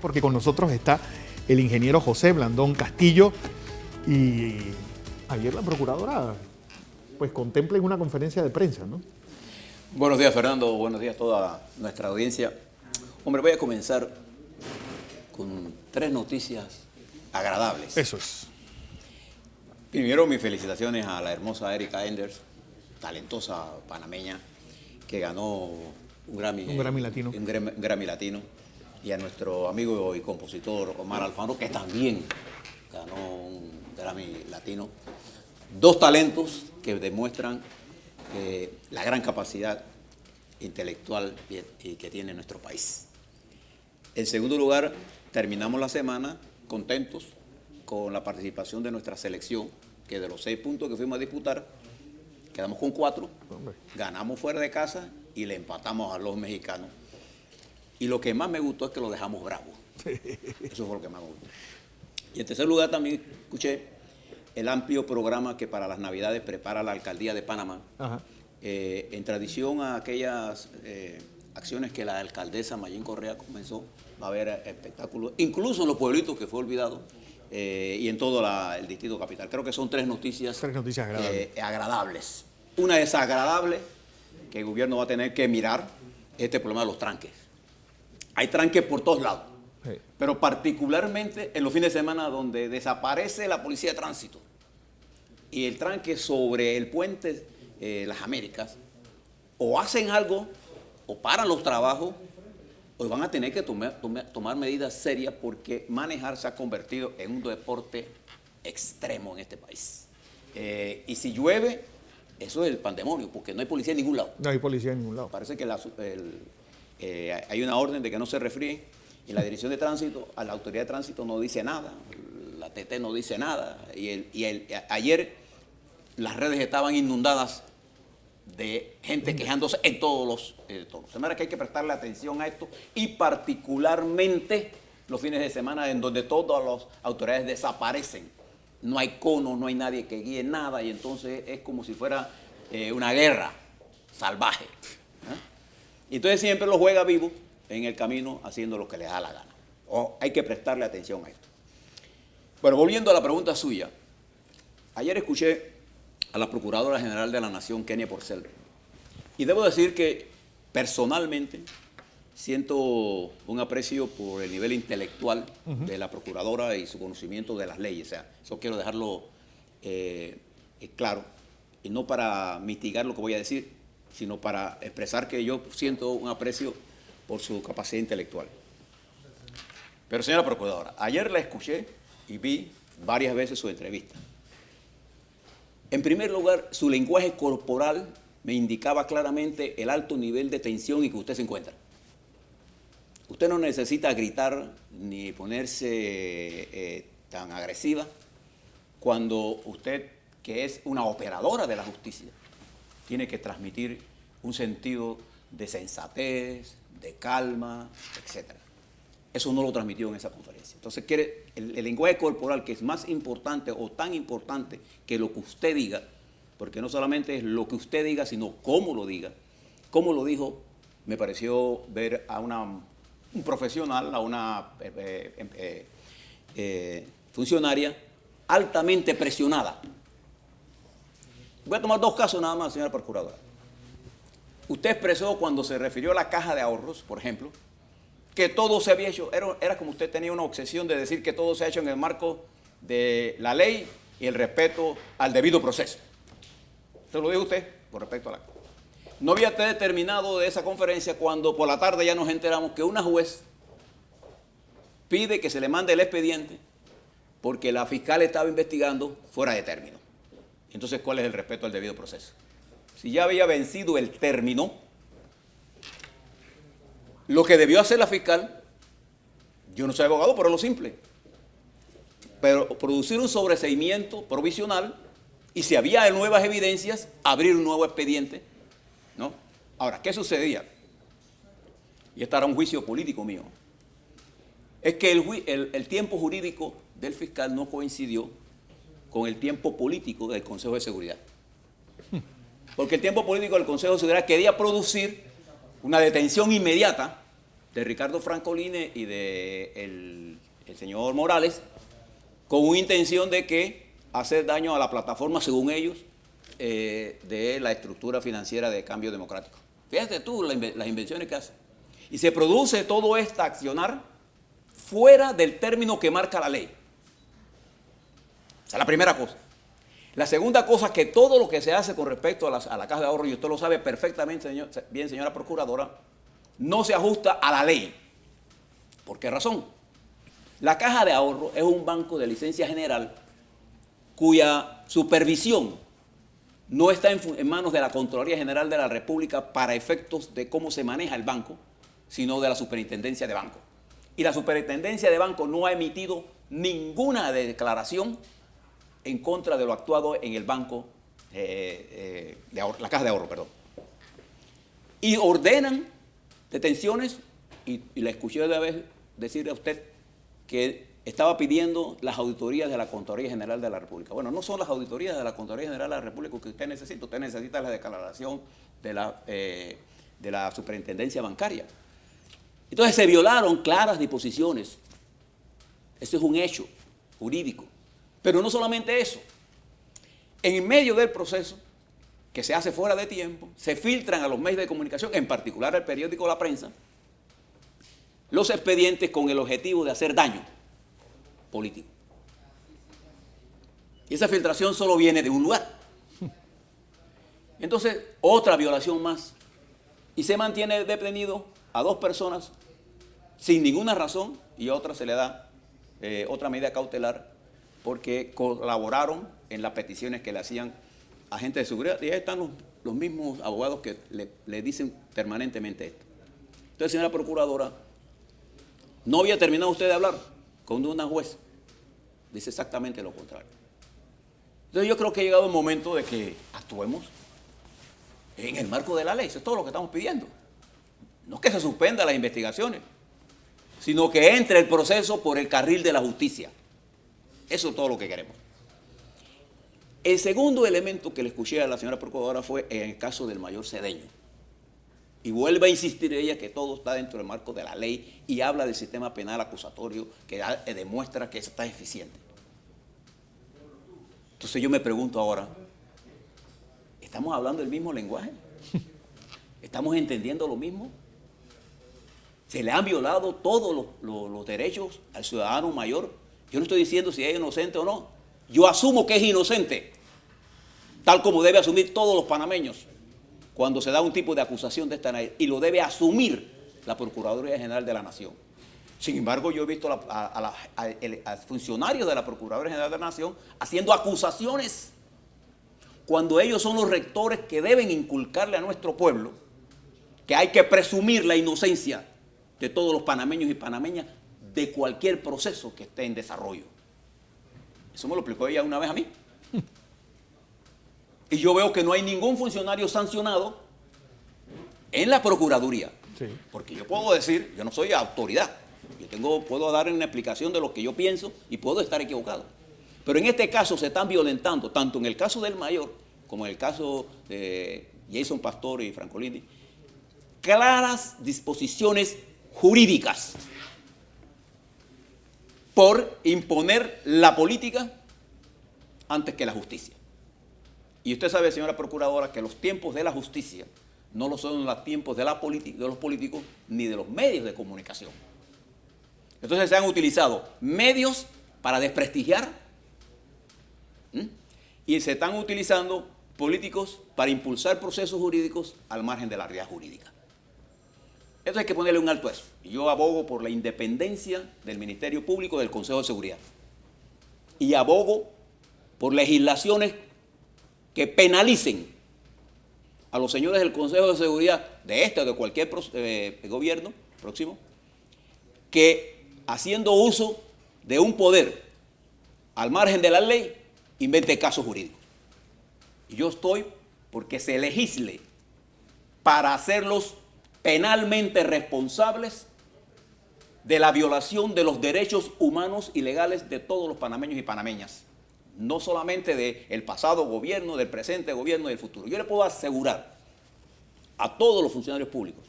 porque con nosotros está el ingeniero José Blandón Castillo y ayer la procuradora pues contempla en una conferencia de prensa, ¿no? Buenos días, Fernando. Buenos días a toda nuestra audiencia. Hombre, voy a comenzar con 3 noticias agradables. Eso es. Primero, mis felicitaciones a la hermosa Erika Enders, talentosa panameña, que ganó un Grammy Latino. Un Grammy Latino. Y a nuestro amigo y compositor Omar Alfaro, que también ganó un Grammy Latino. 2 talentos que demuestran la gran capacidad intelectual que tiene nuestro país. En segundo lugar, terminamos la semana contentos con la participación de nuestra selección, que de los 6 puntos que fuimos a disputar, quedamos con 4, ganamos fuera de casa y le empatamos a los mexicanos. Y lo que más me gustó es que lo dejamos bravo. Eso fue lo que más me gustó. Y en tercer lugar también escuché el amplio programa que para las Navidades prepara la Alcaldía de Panamá. En tradición a aquellas acciones que la alcaldesa Mayín Correa comenzó, va a haber espectáculos, incluso en los pueblitos que fue olvidado, y en todo el distrito capital. Creo que son 3 noticias, agradables. Una desagradable, que el gobierno va a tener que mirar, este problema de los tranques. Hay tranques por todos lados, pero particularmente en los fines de semana donde desaparece la policía de tránsito y el tranque sobre el puente Las Américas, o hacen algo, o paran los trabajos, o van a tener que tomar medidas serias, porque manejar se ha convertido en un deporte extremo en este país. Y si llueve, eso es el pandemonio, porque no hay policía en ningún lado. No hay policía en ningún lado. Parece que hay una orden de que no se refríen, y la dirección de tránsito, a la autoridad de tránsito no dice nada, la TT no dice nada, ayer las redes estaban inundadas de gente quejándose en todos los tonos. De manera que hay que prestarle atención a esto, y particularmente los fines de semana en donde todas las autoridades desaparecen. No hay cono, no hay nadie que guíe nada, y entonces es como si fuera una guerra salvaje. Y entonces siempre lo juega vivo en el camino haciendo lo que les da la gana. Hay que prestarle atención a esto. Bueno, volviendo a la pregunta suya, ayer escuché a la Procuradora General de la Nación, Kenia Porcel, y debo decir que personalmente siento un aprecio por el nivel intelectual de la Procuradora y su conocimiento de las leyes. O sea, eso quiero dejarlo claro, y no para mitigar lo que voy a decir, sino para expresar que yo siento un aprecio por su capacidad intelectual. Pero, señora Procuradora, ayer la escuché y vi varias veces su entrevista. En primer lugar, su lenguaje corporal me indicaba claramente el alto nivel de tensión en que usted se encuentra. Usted no necesita gritar ni ponerse tan agresiva cuando usted, que es una operadora de la justicia, tiene que transmitir un sentido de sensatez, de calma, etc. Eso no lo transmitió en esa conferencia. Entonces, el lenguaje corporal, que es más importante o tan importante que lo que usted diga, porque no solamente es lo que usted diga, sino cómo lo diga, cómo lo dijo, me pareció ver a un profesional, a una funcionaria altamente presionada. Voy a tomar 2 casos nada más, señora Procuradora. Usted expresó, cuando se refirió a la caja de ahorros, por ejemplo, que todo se había hecho, era como usted tenía una obsesión de decir que todo se ha hecho en el marco de la ley y el respeto al debido proceso. ¿Se lo dijo usted? Con respecto a la... No había usted terminado de esa conferencia cuando por la tarde ya nos enteramos que una juez pide que se le mande el expediente porque la fiscal estaba investigando fuera de término. Entonces, ¿cuál es el respeto al debido proceso? Si ya había vencido el término, lo que debió hacer la fiscal, yo no soy abogado, pero lo simple, pero producir un sobreseimiento provisional, y si había nuevas evidencias, abrir un nuevo expediente, ¿no? Ahora, ¿qué sucedía? Y este era un juicio político mío. Es que el tiempo jurídico del fiscal no coincidió con el tiempo político del Consejo de Seguridad. Porque el tiempo político del Consejo de Seguridad quería producir una detención inmediata de Ricardo Francolini y de el señor Morales, con una intención de que hacer daño a la plataforma, según ellos, de la estructura financiera de Cambio Democrático. Fíjate tú las invenciones que hacen. Y se produce todo este accionar fuera del término que marca la ley. Esa es la primera cosa. La segunda cosa es que todo lo que se hace con respecto a la caja de ahorro, y usted lo sabe perfectamente, bien, señora procuradora, no se ajusta a la ley. ¿Por qué razón? La caja de ahorro es un banco de licencia general cuya supervisión no está en manos de la Contraloría General de la República para efectos de cómo se maneja el banco, sino de la Superintendencia de Banco. Y la Superintendencia de Banco no ha emitido ninguna declaración en contra de lo actuado en el banco, la caja de ahorro, perdón. Y ordenan detenciones, y le escuché una vez decirle a usted que estaba pidiendo las auditorías de la Contraloría General de la República. Bueno, no son las auditorías de la Contraloría General de la República que usted necesita la declaración de la Superintendencia Bancaria. Entonces se violaron claras disposiciones. Eso es un hecho jurídico. Pero no solamente eso. En medio del proceso, que se hace fuera de tiempo, se filtran a los medios de comunicación, en particular al periódico La Prensa, los expedientes con el objetivo de hacer daño político. Y esa filtración solo viene de un lugar. Entonces, otra violación más. Y se mantiene detenido a 2 personas sin ninguna razón, y a otra se le da otra medida cautelar porque colaboraron en las peticiones que le hacían agentes de seguridad. Y ahí están los mismos abogados que le dicen permanentemente esto. Entonces, señora procuradora, no había terminado usted de hablar con una juez. Dice exactamente lo contrario. Entonces yo creo que ha llegado el momento de que actuemos en el marco de la ley. Eso es todo lo que estamos pidiendo. No es que se suspendan las investigaciones, sino que entre el proceso por el carril de la justicia. Eso es todo lo que queremos. El segundo elemento que le escuché a la señora procuradora fue en el caso del mayor Cedeño. Y vuelve a insistir ella que todo está dentro del marco de la ley y habla del sistema penal acusatorio que demuestra que está eficiente. Entonces yo me pregunto ahora, ¿estamos hablando el mismo lenguaje? ¿Estamos entendiendo lo mismo? ¿Se le han violado todos los derechos al ciudadano mayor? Yo no estoy diciendo si es inocente o no. Yo asumo que es inocente, tal como debe asumir todos los panameños cuando se da un tipo de acusación de esta manera, y lo debe asumir la Procuraduría General de la Nación. Sin embargo, yo he visto a funcionarios de la Procuraduría General de la Nación haciendo acusaciones cuando ellos son los rectores que deben inculcarle a nuestro pueblo que hay que presumir la inocencia de todos los panameños y panameñas de cualquier proceso que esté en desarrollo. Eso me lo explicó ella una vez a mí. Y yo veo que no hay ningún funcionario sancionado en la Procuraduría. Sí. Porque yo puedo decir, yo no soy autoridad. Puedo dar una explicación de lo que yo pienso y puedo estar equivocado. Pero en este caso se están violentando, tanto en el caso del mayor como en el caso de Jason Pastor y Francolini, claras disposiciones jurídicas por imponer la política antes que la justicia. Y usted sabe, señora procuradora, que los tiempos de la justicia no lo son los tiempos de los políticos ni de los medios de comunicación. Entonces se han utilizado medios para desprestigiar y se están utilizando políticos para impulsar procesos jurídicos al margen de la realidad jurídica. Entonces hay que ponerle un alto a eso. Y yo abogo por la independencia del Ministerio Público y del Consejo de Seguridad. Y abogo por legislaciones que penalicen a los señores del Consejo de Seguridad de este o de cualquier gobierno próximo, que haciendo uso de un poder al margen de la ley, invente casos jurídicos. Y yo estoy porque se legisle para hacerlos penalmente responsables de la violación de los derechos humanos y legales de todos los panameños y panameñas. No solamente del pasado gobierno, del presente gobierno y del futuro. Yo le puedo asegurar a todos los funcionarios públicos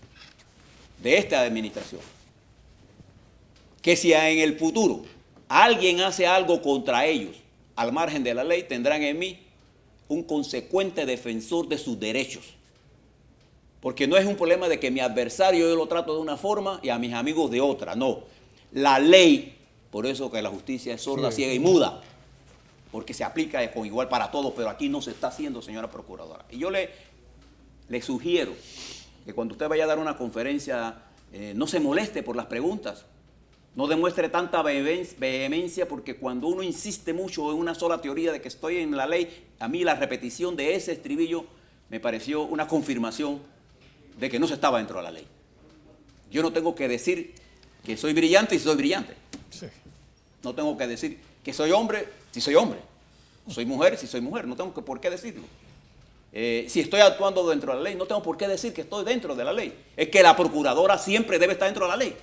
de esta administración que si en el futuro alguien hace algo contra ellos al margen de la ley, tendrán en mí un consecuente defensor de sus derechos. Porque no es un problema de que mi adversario yo lo trato de una forma y a mis amigos de otra. No. La ley, por eso que la justicia es sorda, ciega y muda. Porque se aplica con igual para todos, pero aquí no se está haciendo, señora procuradora. Y yo le sugiero que cuando usted vaya a dar una conferencia, no se moleste por las preguntas. No demuestre tanta vehemencia, porque cuando uno insiste mucho en una sola teoría de que estoy en la ley, a mí la repetición de ese estribillo me pareció una confirmación de que no se estaba dentro de la ley. Yo no tengo que decir que soy brillante si soy brillante. Sí. No tengo que decir que soy hombre si soy hombre. Soy mujer si soy mujer. No tengo por qué decirlo. Si estoy actuando dentro de la ley, no tengo por qué decir que estoy dentro de la ley. Es que la procuradora siempre debe estar dentro de la ley.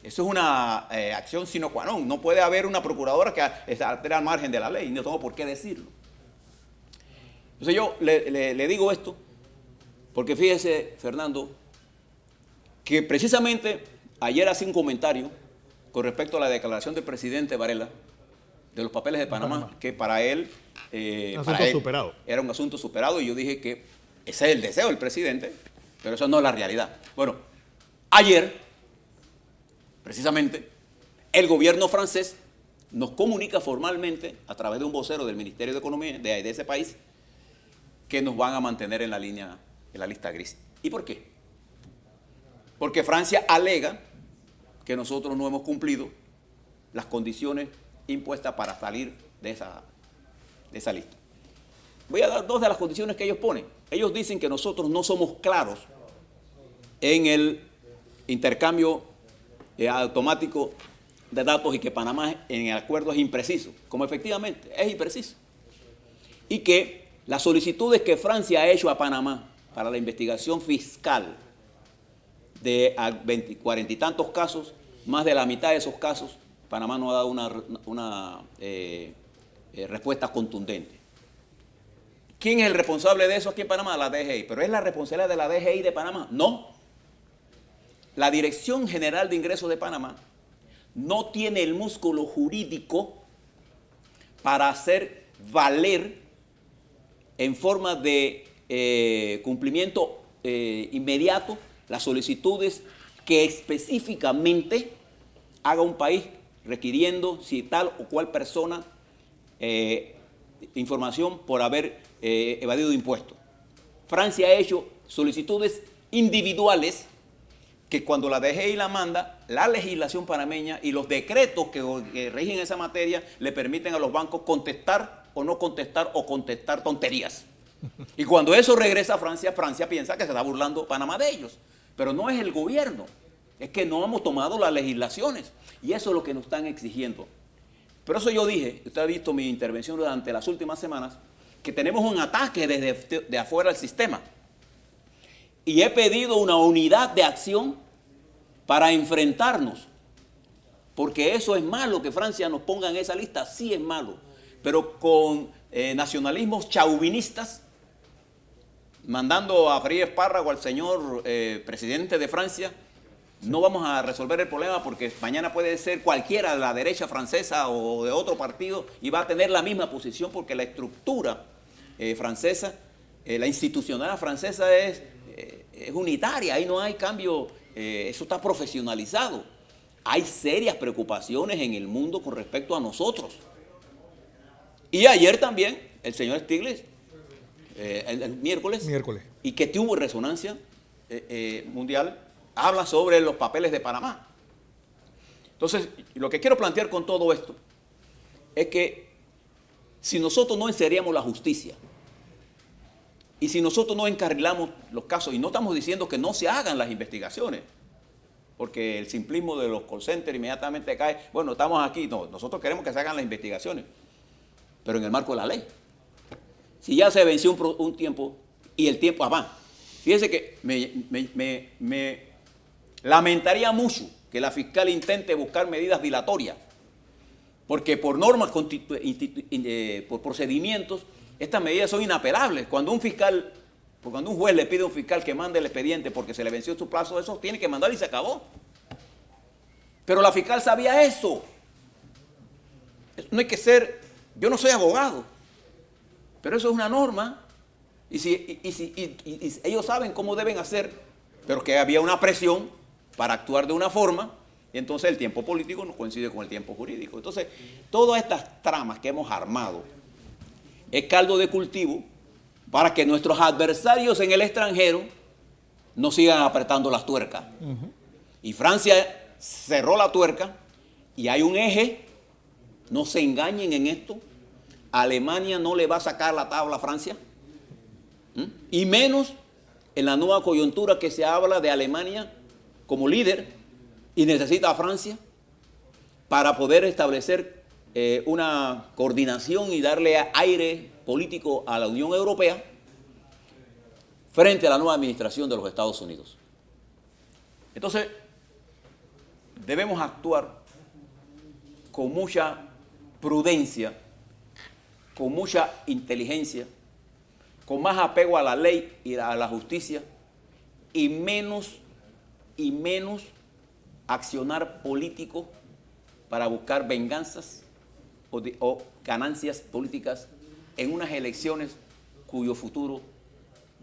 Eso es una acción sine qua non. No puede haber una procuradora que esté al margen de la ley. No tengo por qué decirlo. Entonces yo le digo esto porque fíjese, Fernando, que precisamente ayer hacía un comentario con respecto a la declaración del presidente Varela de los papeles de Panamá, que para él, superado. Era un asunto superado, y yo dije que ese es el deseo del presidente, pero eso no es la realidad. Bueno, ayer, precisamente, el gobierno francés nos comunica formalmente, a través de un vocero del Ministerio de Economía de ese país, que nos van a mantener en la lista gris. ¿Y por qué? Porque Francia alega que nosotros no hemos cumplido las condiciones impuestas para salir de esa lista. Voy a dar dos de las condiciones que ellos ponen. Ellos dicen que nosotros no somos claros en el intercambio automático de datos y que Panamá en el acuerdo es impreciso, como efectivamente es impreciso. Y que las solicitudes que Francia ha hecho a Panamá para la investigación fiscal de 40 y tantos casos, más de la mitad de esos casos, Panamá no ha dado una respuesta contundente. ¿Quién es el responsable de eso aquí en Panamá? La DGI. ¿Pero es la responsabilidad de la DGI de Panamá? No. La Dirección General de Ingresos de Panamá no tiene el músculo jurídico para hacer valer en forma de cumplimiento inmediato las solicitudes que específicamente haga un país requiriendo si tal o cual persona información por haber evadido impuestos. Francia ha hecho solicitudes individuales que cuando la DGI la manda, la legislación panameña y los decretos que rigen esa materia le permiten a los bancos contestar o no contestar o contestar tonterías. Y cuando eso regresa a Francia, Francia piensa que se está burlando Panamá de ellos. Pero no es el gobierno, es que no hemos tomado las legislaciones. Y eso es lo que nos están exigiendo. Por eso yo dije, usted ha visto mi intervención durante las últimas semanas, que tenemos un ataque desde afuera del sistema. Y he pedido una unidad de acción para enfrentarnos. Porque eso es malo, que Francia nos ponga en esa lista, sí es malo. Pero con nacionalismos chauvinistas, mandando a freír espárrago al señor presidente de Francia, no vamos a resolver el problema, porque mañana puede ser cualquiera de la derecha francesa o de otro partido y va a tener la misma posición, porque la estructura francesa, la institucional francesa es unitaria, ahí no hay cambio, eso está profesionalizado. Hay serias preocupaciones en el mundo con respecto a nosotros. Y ayer también el señor Stiglitz, el miércoles, y que tuvo resonancia mundial, habla sobre los papeles de Panamá. Entonces, lo que quiero plantear con todo esto es que si nosotros no enseñamos la justicia y si nosotros no encarrilamos los casos, y no estamos diciendo que no se hagan las investigaciones, porque el simplismo de los call centers inmediatamente cae, bueno, estamos aquí, no, nosotros queremos que se hagan las investigaciones, pero en el marco de la ley. Si ya se venció un tiempo y el tiempo avanza. Fíjense que me lamentaría mucho que la fiscal intente buscar medidas dilatorias, porque por normas, por procedimientos, estas medidas son inapelables. Cuando un juez le pide a un fiscal que mande el expediente porque se le venció su plazo, eso tiene que mandar y se acabó. Pero la fiscal sabía eso. No hay que ser, yo no soy abogado, pero eso es una norma. Y ellos saben cómo deben hacer, pero que había una presión para actuar de una forma, y entonces el tiempo político no coincide con el tiempo jurídico. Entonces, todas estas tramas que hemos armado es caldo de cultivo para que nuestros adversarios en el extranjero no sigan apretando las tuercas. Y Francia cerró la tuerca y hay un eje, no se engañen en esto, Alemania no le va a sacar la tabla a Francia, y menos en la nueva coyuntura que se habla de Alemania como líder y necesita a Francia para poder establecer una coordinación y darle aire político a la Unión Europea frente a la nueva administración de los Estados Unidos. Entonces, debemos actuar con mucha prudencia, con mucha inteligencia, con más apego a la ley y a la justicia y menos accionar político para buscar venganzas o ganancias políticas en unas elecciones cuyo futuro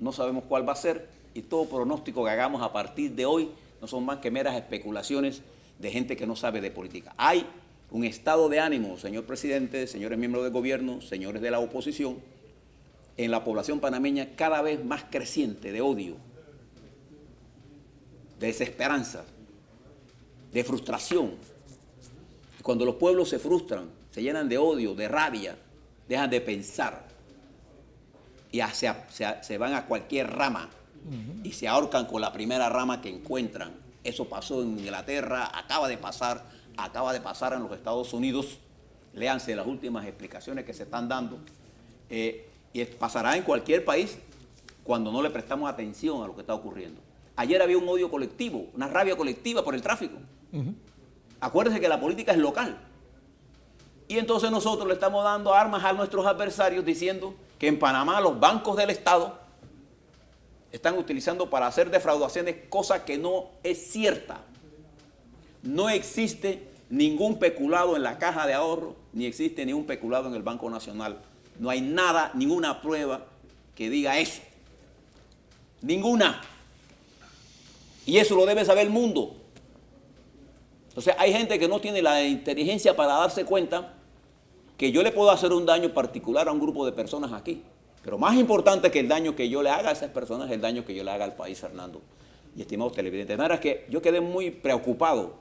no sabemos cuál va a ser, y todo pronóstico que hagamos a partir de hoy no son más que meras especulaciones de gente que no sabe de política. Hay un estado de ánimo, señor presidente, señores miembros del gobierno, señores de la oposición, en la población panameña cada vez más creciente de odio, de desesperanza, de frustración. Cuando los pueblos se frustran, se llenan de odio, de rabia, dejan de pensar y se van a cualquier rama y se ahorcan con la primera rama que encuentran. Eso pasó en Inglaterra, acaba de pasar en los Estados Unidos. Léanse las últimas explicaciones que se están dando. Y pasará en cualquier país cuando no le prestamos atención a lo que está ocurriendo. Ayer había un odio colectivo, una rabia colectiva por el tráfico. Acuérdense que la política es local. Y entonces nosotros le estamos dando armas a nuestros adversarios diciendo que en Panamá los bancos del Estado están utilizando para hacer defraudaciones, cosa que no es cierta. No existe ningún peculado en la caja de ahorro, ni existe ningún peculado en el Banco Nacional. No hay nada, ninguna prueba que diga eso. Ninguna. Y eso lo debe saber el mundo. Entonces hay gente que no tiene la inteligencia para darse cuenta que yo le puedo hacer un daño particular a un grupo de personas aquí. Pero más importante que el daño que yo le haga a esas personas es el daño que yo le haga al país, Fernando y estimados televidentes. De manera que yo quedé muy preocupado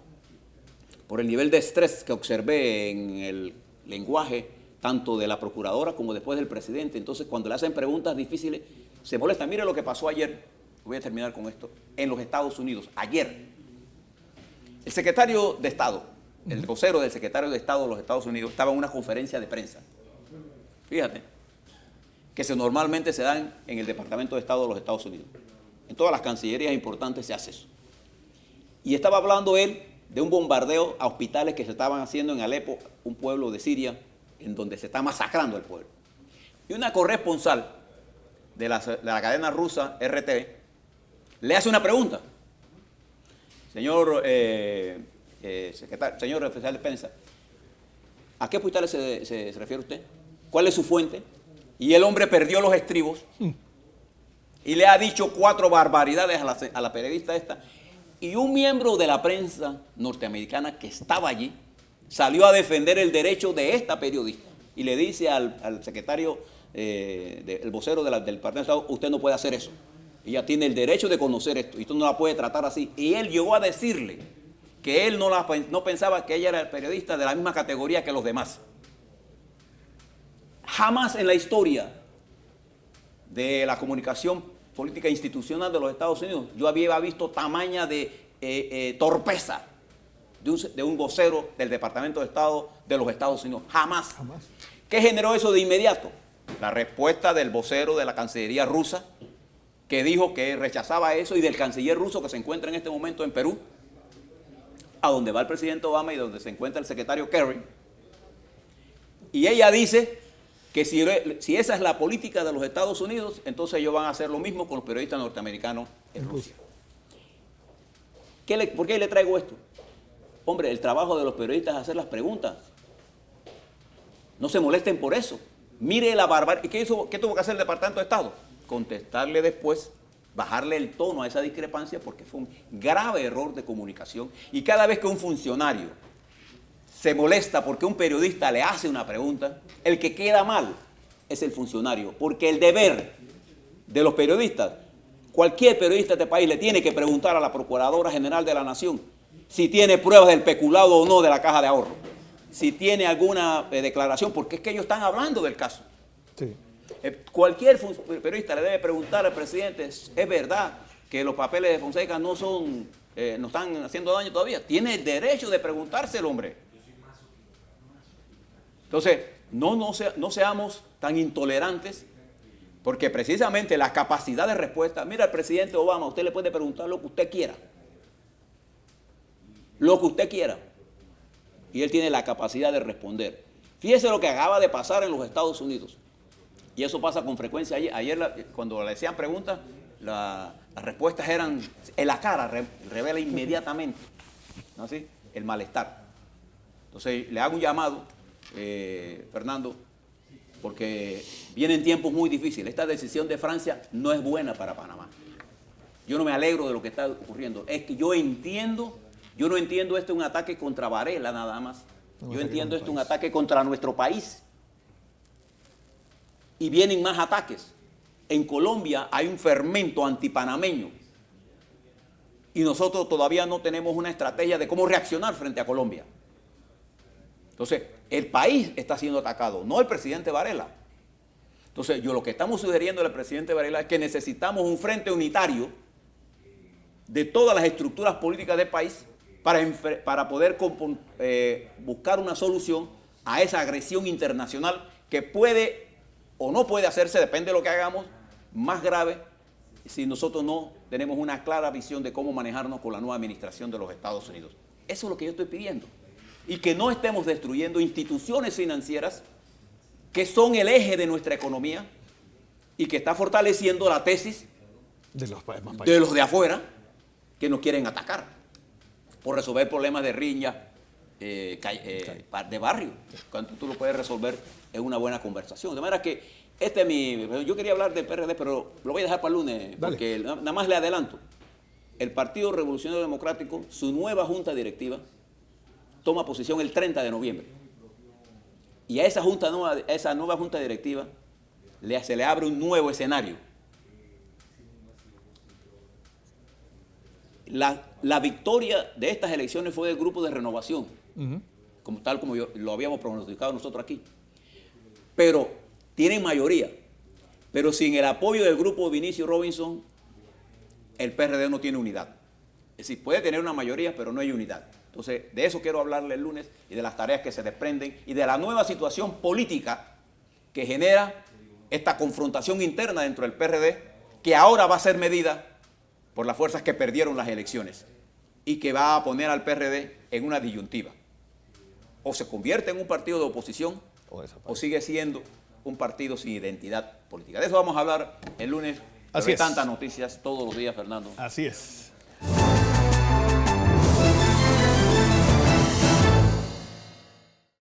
por el nivel de estrés que observé en el lenguaje tanto de la procuradora como después del presidente. Entonces, cuando le hacen preguntas difíciles, se molesta. Mire lo que pasó ayer, voy a terminar con esto, en los Estados Unidos. Ayer, el secretario de Estado, el vocero del secretario de Estado de los Estados Unidos, estaba en una conferencia de prensa. Fíjate, que normalmente se dan en el Departamento de Estado de los Estados Unidos. En todas las cancillerías importantes se hace eso. Y estaba hablando él de un bombardeo a hospitales que se estaban haciendo en Alepo, un pueblo de Siria, en donde se está masacrando al pueblo. Y una corresponsal de la cadena rusa RT le hace una pregunta. Señor secretario, señor oficial de prensa, ¿a qué hospitales se refiere usted? ¿Cuál es su fuente? Y el hombre perdió los estribos y le ha dicho 4 barbaridades a la periodista esta. Y un miembro de la prensa norteamericana que estaba allí salió a defender el derecho de esta periodista y le dice al secretario, el vocero del Departamento de Estado, usted no puede hacer eso. Ella tiene el derecho de conocer esto y usted no la puede tratar así. Y él llegó a decirle que él no pensaba que ella era periodista de la misma categoría que los demás. Jamás en la historia de la comunicación política institucional de los Estados Unidos yo había visto tamaña de torpeza de un vocero del Departamento de Estado de los Estados Unidos. Jamás. ¿Qué generó eso de inmediato? La respuesta del vocero de la Cancillería rusa, que dijo que rechazaba eso, y del canciller ruso que se encuentra en este momento en Perú, a donde va el presidente Obama y donde se encuentra el secretario Kerry. Y ella dice que si esa es la política de los Estados Unidos, entonces ellos van a hacer lo mismo con los periodistas norteamericanos en Rusia. ¿Por qué le traigo esto? Hombre, el trabajo de los periodistas es hacer las preguntas. No se molesten por eso. Mire la barbaridad. ¿Qué tuvo que hacer el Departamento de Estado? Contestarle después, bajarle el tono a esa discrepancia porque fue un grave error de comunicación. Y cada vez que un funcionario se molesta porque un periodista le hace una pregunta, el que queda mal es el funcionario. Porque el deber de los periodistas, cualquier periodista de este país le tiene que preguntar a la Procuradora General de la Nación si tiene pruebas del peculado o no de la caja de ahorro, si tiene alguna declaración, porque es que ellos están hablando del caso. Sí. Cualquier periodista le debe preguntar al presidente, ¿es verdad que los papeles de Fonseca no están haciendo daño todavía? Tiene el derecho de preguntárselo, hombre. Entonces, no seamos tan intolerantes, porque precisamente la capacidad de respuesta, mira, al presidente Obama, usted le puede preguntar lo que usted quiera. Lo que usted quiera. Y él tiene la capacidad de responder. Fíjese lo que acaba de pasar en los Estados Unidos. Y eso pasa con frecuencia. Ayer cuando le hacían preguntas, las respuestas eran en la cara, revela inmediatamente, ¿no? Así, el malestar. Entonces, le hago un llamado, Fernando, porque vienen tiempos muy difíciles. Esta decisión de Francia no es buena para Panamá. Yo no me alegro de lo que está ocurriendo. Es que yo no entiendo esto un ataque contra Varela nada más. Yo entiendo esto un ataque contra nuestro país. Y vienen más ataques. En Colombia hay un fermento antipanameño. Y nosotros todavía no tenemos una estrategia de cómo reaccionar frente a Colombia. Entonces, el país está siendo atacado, no el presidente Varela. Entonces, lo que estamos sugiriendo al presidente Varela es que necesitamos un frente unitario de todas las estructuras políticas del país para poder buscar una solución a esa agresión internacional que puede o no puede hacerse, depende de lo que hagamos, más grave si nosotros no tenemos una clara visión de cómo manejarnos con la nueva administración de los Estados Unidos. Eso es lo que yo estoy pidiendo. Y que no estemos destruyendo instituciones financieras que son el eje de nuestra economía y que está fortaleciendo la tesis de los de afuera que nos quieren atacar por resolver problemas de riña, de barrio, cuando tú lo puedes resolver en una buena conversación. De manera que yo quería hablar del PRD, pero lo voy a dejar para el lunes, porque nada más le adelanto. El Partido Revolucionario Democrático, su nueva junta directiva, toma posición el 30 de noviembre. Y a esa nueva junta directiva se le abre un nuevo escenario. La victoria de estas elecciones fue del Grupo de Renovación, tal como lo habíamos pronosticado nosotros aquí. Pero tienen mayoría. Pero sin el apoyo del Grupo Vinicio Robinson, el PRD no tiene unidad. Es decir, puede tener una mayoría, pero no hay unidad. Entonces, de eso quiero hablarle el lunes y de las tareas que se desprenden y de la nueva situación política que genera esta confrontación interna dentro del PRD, que ahora va a ser medida por las fuerzas que perdieron las elecciones y que va a poner al PRD en una disyuntiva. O se convierte en un partido de oposición o sigue siendo un partido sin identidad política. De eso vamos a hablar el lunes. Así es. Tantas noticias todos los días, Fernando. Así es.